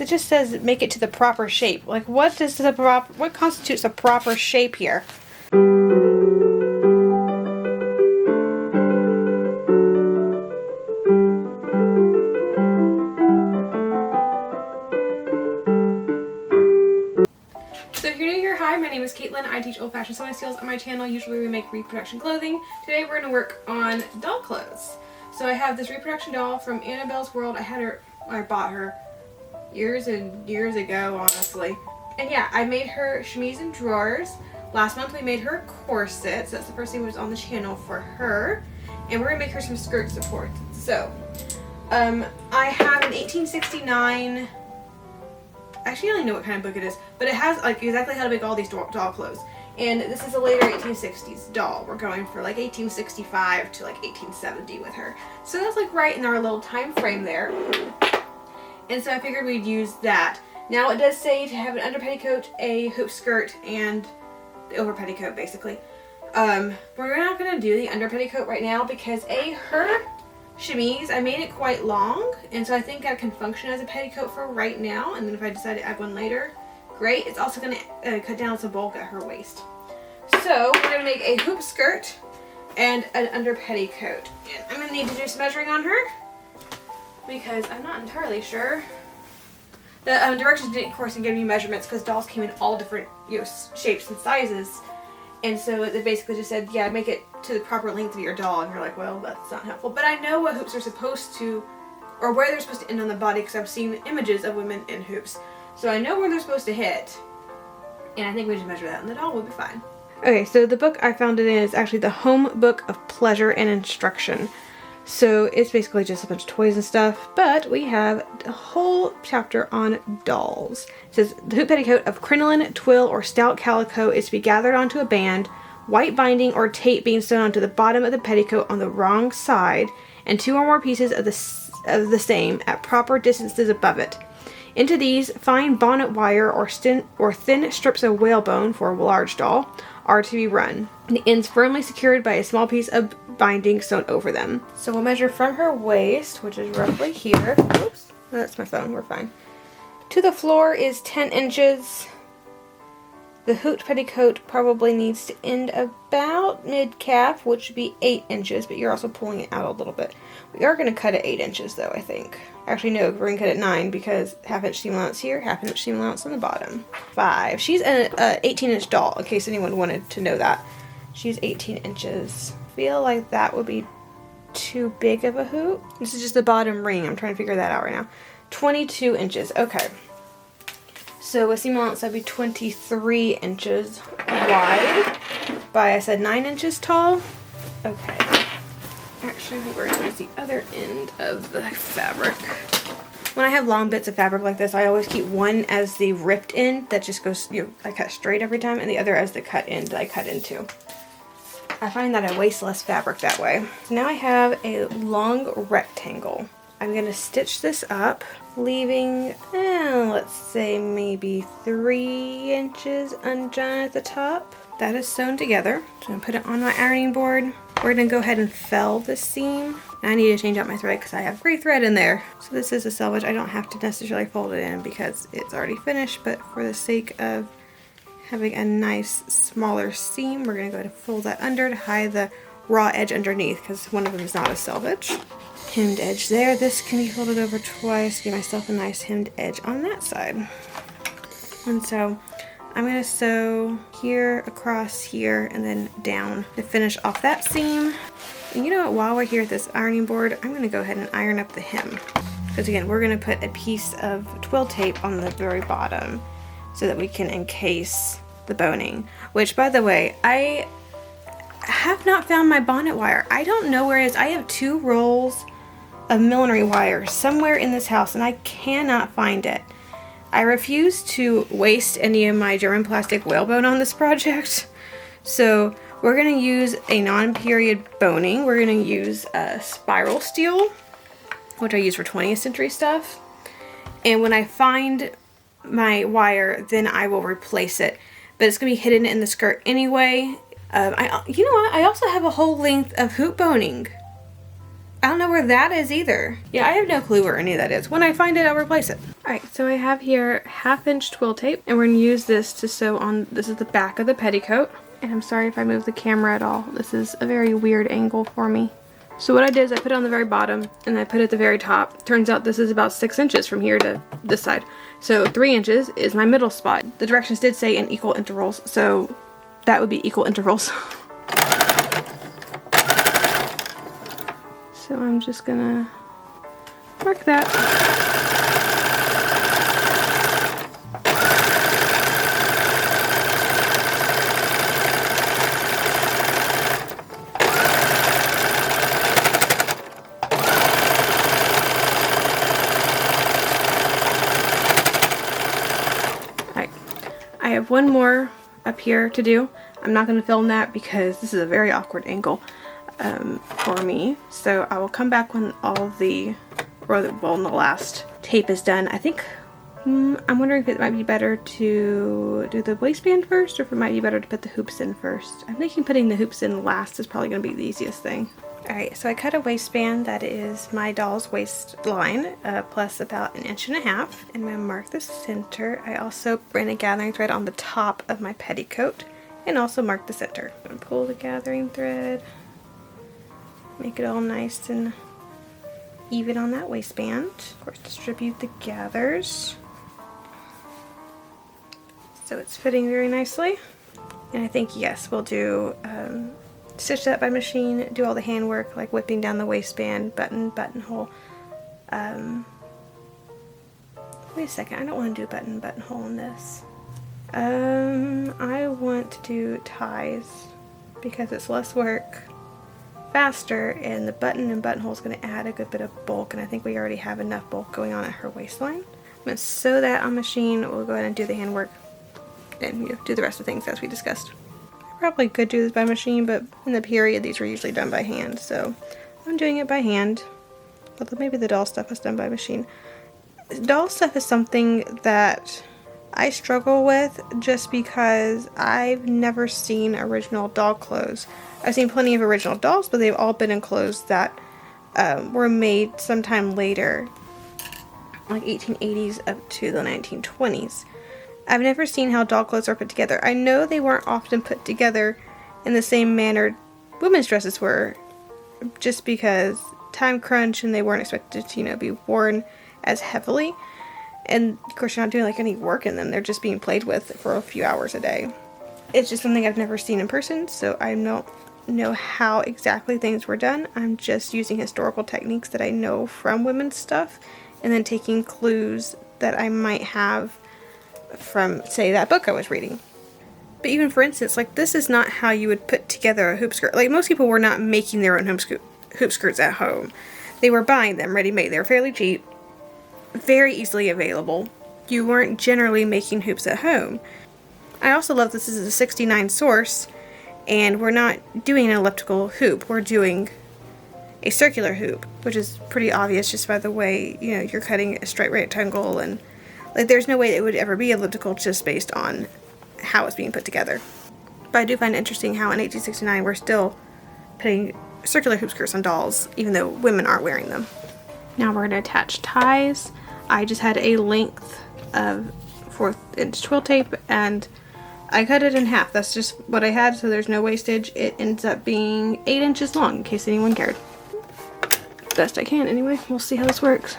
it just says make it to the proper shape. Like, what constitutes a proper shape here? So if you're new here, hi, my name is Caitlin. I teach old-fashioned sewing skills on my channel. Usually we make reproduction clothing. Today we're going to work on doll clothes. So I have this reproduction doll from Annabelle's World. I bought her years and years ago, honestly. And yeah, I made her chemise and drawers. Last month we made her a corset. So that's the first thing that was on the channel for her. And we're going to make her some skirt support. So, I have an 1869... Actually, I don't know what kind of book it is, but it has like exactly how to make all these doll clothes. And this is a later 1860s doll. We're going for like 1865 to like 1870 with her. So that's like right in our little time frame there. And so I figured we'd use that. Now it does say to have an under petticoat, a hoop skirt, and the over petticoat basically. We're not going to do the under petticoat right now because her chemise, I made it quite long, and so I think I can function as a petticoat for right now, and then if I decide to add one later, great. It's also going to cut down some bulk at her waist. So we're going to make a hoop skirt and an under petticoat. And I'm going to need to do some measuring on her because I'm not entirely sure. The directions didn't, of course, give me measurements because dolls came in all different shapes and sizes. And so it basically just said, yeah, make it to the proper length of your doll. And you're like, well, that's not helpful. But I know what hoops are supposed to, or where they're supposed to end on the body because I've seen images of women in hoops. So I know where they're supposed to hit. And I think we just measure that and the doll will be fine. Okay, so the book I found it in is actually the Home Book of Pleasure and Instruction. So it's basically just a bunch of toys and stuff, but we have a whole chapter on dolls. It says, the hoop petticoat of crinoline, twill, or stout calico is to be gathered onto a band, white binding or tape being sewn onto the bottom of the petticoat on the wrong side, and 2 or more pieces of the same at proper distances above it. Into these, fine bonnet wire or thin strips of whalebone for a large doll are to be run. The ends firmly secured by a small piece of binding sewn over them. So we'll measure from her waist, which is roughly here. Oops, that's my phone, we're fine. To the floor is 10 inches. The hooped petticoat probably needs to end about mid-calf, which would be 8 inches, but you're also pulling it out a little bit. We are going to cut at 8 inches though, I think. Actually, no, we're going to cut at 9 because half-inch seam allowance here, half-inch seam allowance on the bottom. 5. She's an 18-inch doll, in case anyone wanted to know that. She's 18 inches. I feel like that would be too big of a hoop. This is just the bottom ring. I'm trying to figure that out right now. 22 inches. Okay. So with seam allowance, that'd be 23 inches wide by, I said, 9 inches tall. Okay. Actually, we're going to use the other end of the fabric. When I have long bits of fabric like this, I always keep one as the ripped end that just goes, I cut straight every time, and the other as the cut end that I cut into. I find that I waste less fabric that way. So now I have a long rectangle. I'm going to stitch this up, leaving, let's say maybe 3 inches undone at the top. That is sewn together. So I'm going to put it on my ironing board. We're going to go ahead and fell this seam. I need to change out my thread because I have gray thread in there. So this is a selvage. I don't have to necessarily fold it in because it's already finished, but for the sake of having a nice smaller seam, we're going to go ahead and fold that under to hide the raw edge underneath because one of them is not a selvage. Hemmed edge there. This can be folded over twice. Give myself a nice hemmed edge on that side. And so I'm going to sew here, across here, and then down to finish off that seam. And you know what, while we're here at this ironing board, I'm going to go ahead and iron up the hem. Because again, we're going to put a piece of twill tape on the very bottom so that we can encase the boning. Which, by the way, I have not found my bonnet wire. I don't know where it is. I have 2 rolls of millinery wire somewhere in this house and I cannot find it. I refuse to waste any of my German plastic whalebone on this project. So we're going to use a non-period boning. We're going to use a spiral steel, which I use for 20th century stuff. And when I find my wire, then I will replace it. But it's going to be hidden in the skirt anyway. You know what? I also have a whole length of hoop boning. I don't know where that is either. Yeah, I have no clue where any of that is. When I find it, I'll replace it. Alright, so I have here 1/2" twill tape, and we're going to use this to sew on, this is the back of the petticoat. And I'm sorry if I move the camera at all. This is a very weird angle for me. So what I did is I put it on the very bottom, and I put it at the very top. Turns out this is about 6 inches from here to this side. So 3 inches is my middle spot. The directions did say in equal intervals, so that would be equal intervals. So I'm just gonna mark that. Alright, I have one more up here to do. I'm not going to film that because this is a very awkward angle. For me, so I will come back when all the, or the, well, the last tape is done. I think, I'm wondering if it might be better to do the waistband first, or if it might be better to put the hoops in first. I'm thinking putting the hoops in last is probably going to be the easiest thing. Alright, so I cut a waistband that is my doll's waistline, plus about 1.5 inches, and I'm going to mark the center. I also ran a gathering thread on the top of my petticoat, and also mark the center. I'm going to pull the gathering thread, make it all nice and even on that waistband. Of course, distribute the gathers so it's fitting very nicely. And I think, yes, we'll do stitch that by machine, do all the handwork like whipping down the waistband, buttonhole. Wait a second, I don't want to do buttonhole in this. I want to do ties because it's less work, faster, and the button and buttonhole is going to add a good bit of bulk, and I think we already have enough bulk going on at her waistline. I'm going to sew that on machine. We'll go ahead and do the handwork and do the rest of the things as we discussed. I probably could do this by machine, but in the period these were usually done by hand, so I'm doing it by hand. Although maybe the doll stuff was done by machine. Doll stuff is something that I struggle with just because I've never seen original doll clothes. I've seen plenty of original dolls, but they've all been in clothes that were made sometime later, like 1880s up to the 1920s. I've never seen how doll clothes are put together. I know they weren't often put together in the same manner women's dresses were, just because time crunch and they weren't expected to, you know, be worn as heavily. And of course you're not doing like any work in them, they're just being played with for a few hours a day. It's just something I've never seen in person, so I don't know how exactly things were done. I'm just using historical techniques that I know from women's stuff, and then taking clues that I might have from, say, that book I was reading. But even for instance, like, this is not how you would put together a hoop skirt. Like, most people were not making their own hoop skirts at home. They were buying them ready-made. They were fairly cheap, very easily available. You weren't generally making hoops at home. I also love this is a 69 source, and we're not doing an elliptical hoop. We're doing a circular hoop, which is pretty obvious just by the way, you know, you're cutting a straight rectangle, and like there's no way it would ever be elliptical just based on how it's being put together. But I do find it interesting how in 1869 we're still putting circular hoop skirts on dolls, even though women aren't wearing them. Now we're going to attach ties. I just had a length of 1/4 inch twill tape, and I cut it in half. That's just what I had, so there's no wastage. It ends up being 8 inches long, in case anyone cared. Best I can, anyway. We'll see how this works.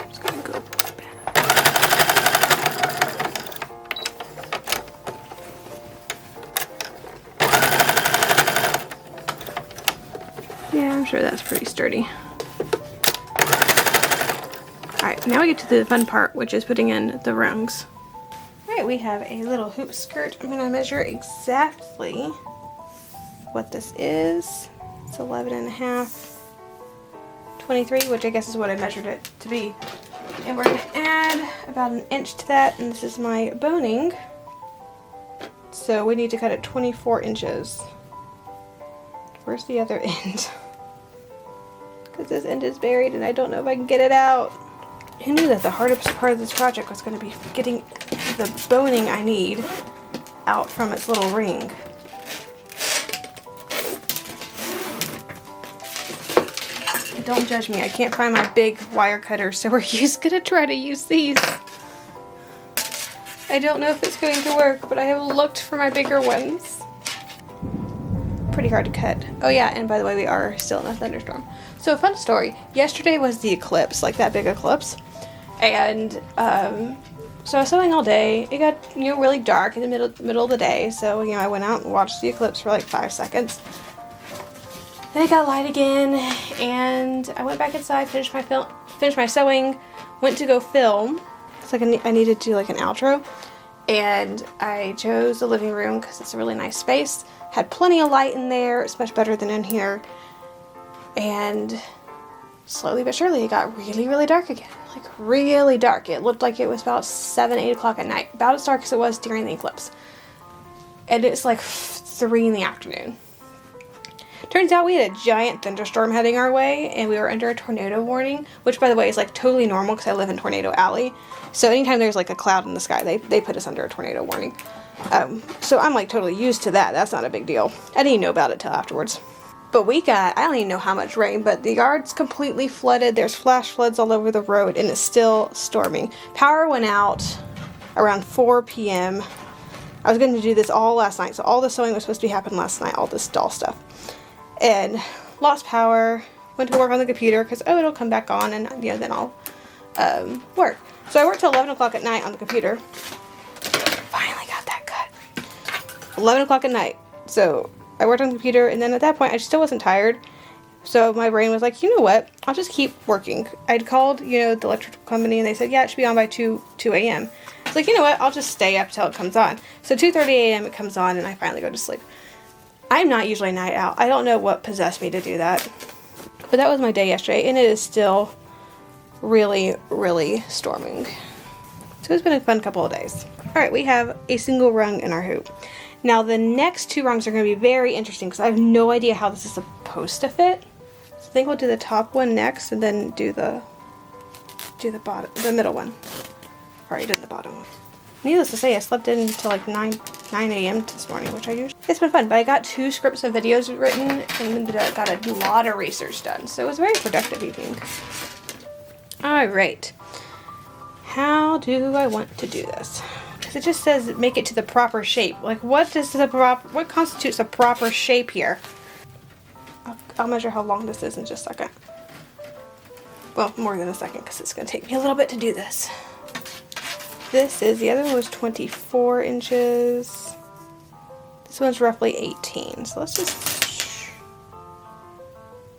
Just gonna go back. Yeah, I'm sure that's pretty sturdy. Alright, now we get to the fun part, which is putting in the rungs. Alright, we have a little hoop skirt. I'm going to measure exactly what this is. It's 11.5, 23, which I guess is what I measured it to be. And we're going to add about 1 inch to that, and this is my boning. So we need to cut it 24 inches. Where's the other end? Because this end is buried and I don't know if I can get it out. Who knew that the hardest part of this project was going to be getting the boning I need out from its little ring. don't judge me. I can't find my big wire cutter, so we're just gonna try to use these. I don't know if it's going to work, but I have looked for my bigger ones. Pretty hard to cut. Oh yeah, and by the way, we are still in a thunderstorm. So, fun story. Yesterday was the eclipse, like that big eclipse. And, so I was sewing all day. It got, really dark in the middle of the day. So, I went out and watched the eclipse for like 5 seconds. Then it got light again, and I went back inside, finished my sewing, went to go film. It's like I needed to do like an outro. And I chose the living room because it's a really nice space. Had plenty of light in there. It's much better than in here. And slowly but surely it got really, really dark again. Like really dark. It looked like it was about 7, 8 o'clock at night. About as dark as it was during the eclipse. And it's like 3 in the afternoon. Turns out we had a giant thunderstorm heading our way, and we were under a tornado warning, which by the way is like totally normal because I live in Tornado Alley. So anytime there's like a cloud in the sky, they put us under a tornado warning. So I'm like totally used to that. That's not a big deal. I didn't know about it till afterwards. But we got, I don't even know how much rain, but the yard's completely flooded. There's flash floods all over the road, and it's still storming. Power went out around 4 p.m. I was going to do this all last night, so all the sewing was supposed to be happening last night, all this doll stuff. And lost power, went to work on the computer because, it'll come back on, and then I'll work. So I worked till 11 o'clock at night on the computer. Finally got that cut. 11 o'clock at night. So I worked on the computer, and then at that point I still wasn't tired. So my brain was like, you know what? I'll just keep working. I'd called, the electrical company, and they said, yeah, it should be on by 2 a.m. I was like, you know what? I'll just stay up till it comes on. So 2:30 a.m. it comes on, and I finally go to sleep. I'm not usually a night owl. I don't know what possessed me to do that. But that was my day yesterday, and it is still really, really storming. So it's been a fun couple of days. Alright, we have a single rung in our hoop. Now the next 2 rungs are going to be very interesting because I have no idea how this is supposed to fit. So I think we'll do the top one next and then do the middle one. Already did the bottom one. Needless to say, I slept in until like 9 a.m. this morning, which I usually... It's been fun, but I got 2 scripts of videos written and got a lot of research done, so it was a very productive evening. Alright. How do I want to do this? Because it just says make it to the proper shape. Like, what constitutes a proper shape here? I'll measure how long this is in just a second. Well, more than a second, because it's going to take me a little bit to do this. The other one was 24 inches. This one's roughly 18. So let's just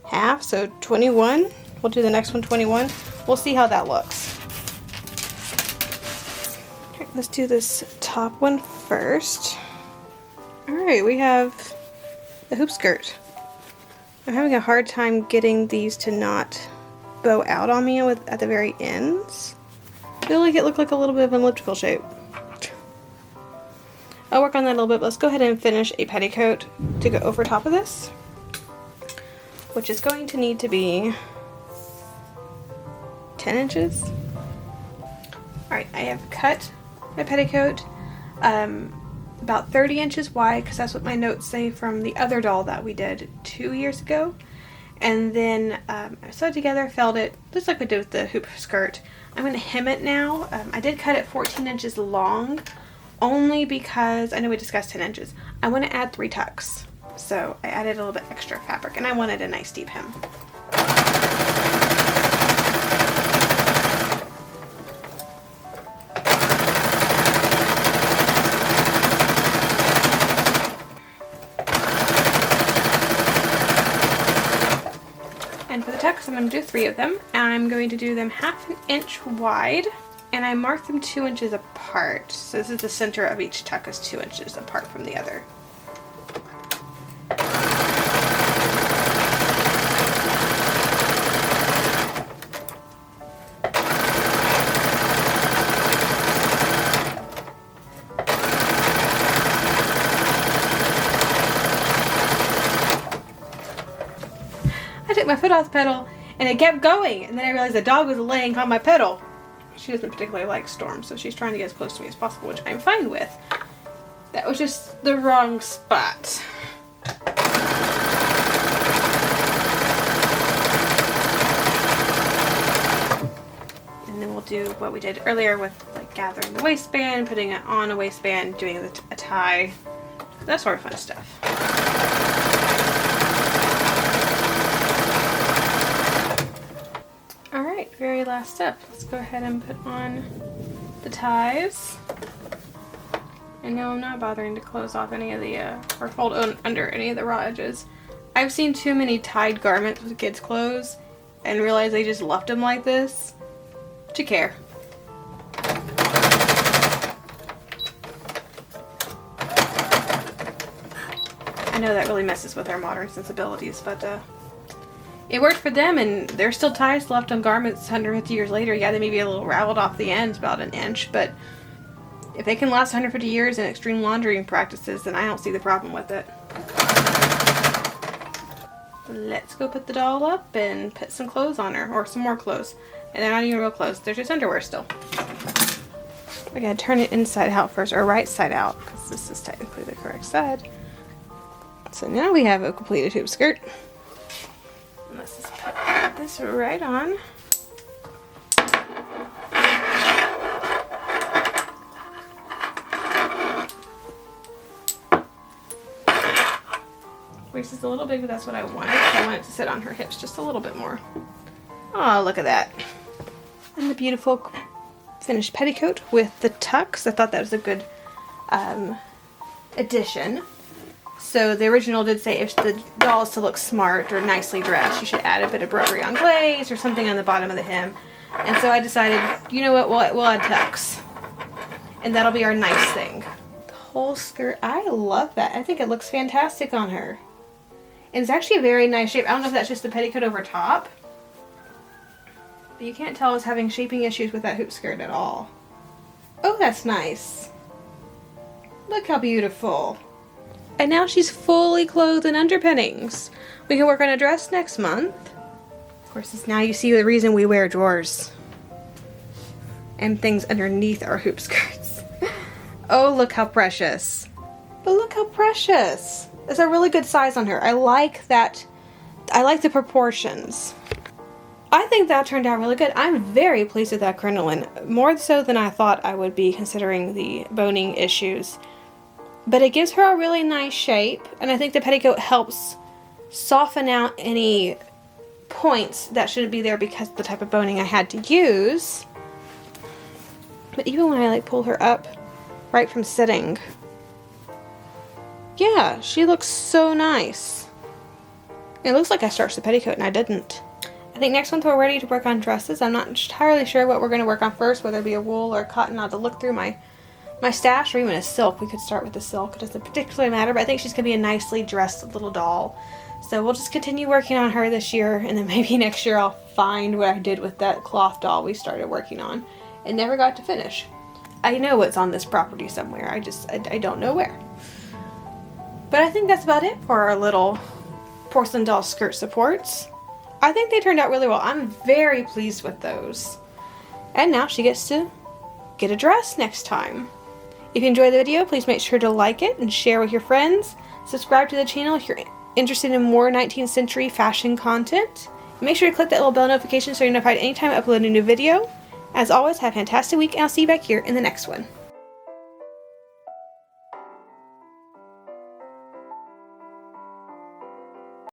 half, so 21. We'll do the next one 21. We'll see how that looks. Okay, let's do this top one first. Alright, we have the hoop skirt. I'm having a hard time getting these to not bow out on me at the very ends. I feel like it looked like a little bit of an elliptical shape. I'll work on that a little bit, but let's go ahead and finish a petticoat to go over top of this, which is going to need to be 10 inches. Alright, I have cut my petticoat about 30 inches wide, because that's what my notes say from the other doll that we did 2 years ago. And then I sewed together, felled it, just like we did with the hoop skirt. I'm going to hem it now. I did cut it 14 inches long, only because I know we discussed 10 inches. I want to add 3 tucks, so I added a little bit extra fabric, and I wanted a nice deep hem. And for the tucks, I'm going to do 3 of them. I'm going to do them 1/2 inch wide, and I marked them 2 inches apart. So this is the center of each tuck is 2 inches apart from the other. I took my foot off the pedal and it kept going, and then I realized the dog was laying on my pedal. She doesn't particularly like storms, so she's trying to get as close to me as possible, which I'm fine with. That was just the wrong spot. And then we'll do what we did earlier with like gathering the waistband, putting it on a waistband, doing a tie, that sort of fun stuff. Alright, very last step. Let's go ahead and put on the ties. And no, I'm not bothering to close off any of the, or fold under any of the raw edges. I've seen too many tied garments with kids' clothes and realized they just left them like this to care. I know that really messes with our modern sensibilities, but it worked for them, and there's still ties left on garments 150 years later. Yeah, they may be a little raveled off the ends, about an inch, but if they can last 150 years in extreme laundering practices, then I don't see the problem with it. Let's go put the doll up and put some clothes on her, or some more clothes. And they're not even real clothes, they're just underwear still. We gotta turn it inside out first, or right side out, because this is technically the correct side. So now we have a completed hoop skirt. And let's just put this right on. Waist is a little big, but that's what I wanted. I want it to sit on her hips just a little bit more. Oh, look at that. And the beautiful finished petticoat with the tucks. I thought that was a good addition. So the original did say if the doll is to look smart or nicely dressed, you should add a bit of rubbery on glaze or something on the bottom of the hem. And so I decided, you know what, we'll add tucks. And that'll be our nice thing. The whole skirt, I love that. I think it looks fantastic on her. And it's actually a very nice shape. I don't know if that's just the petticoat over top. But you can't tell I was having shaping issues with that hoop skirt at all. Oh, that's nice. Look how beautiful. And now she's fully clothed in underpinnings. We can work on a dress next month. Of course, now you see the reason we wear drawers. And things underneath our hoop skirts. Oh, look how precious. But look how precious. It's a really good size on her. I like that. I like the proportions. I think that turned out really good. I'm very pleased with that crinoline. More so than I thought I would be, considering the boning issues. But it gives her a really nice shape. And I think the petticoat helps soften out any points that shouldn't be there because of the type of boning I had to use. But even when I like pull her up right from sitting, yeah, she looks so nice. It looks like I starched the petticoat and I didn't. I think next month we're ready to work on dresses. I'm not entirely sure what we're going to work on first, whether it be a wool or cotton. I'll have to look through my stash, or even a silk. We could start with the silk. It doesn't particularly matter, but I think she's going to be a nicely dressed little doll. So we'll just continue working on her this year, and then maybe next year I'll find what I did with that cloth doll we started working on and never got to finish. I know it's on this property somewhere. I don't know where. But I think that's about it for our little porcelain doll skirt supports. I think they turned out really well. I'm very pleased with those. And now she gets to get a dress next time. If you enjoyed the video, please make sure to like it and share with your friends. Subscribe to the channel if you're interested in more 19th century fashion content. And make sure to click that little bell notification so you're notified anytime I upload a new video. As always, have a fantastic week, and I'll see you back here in the next one.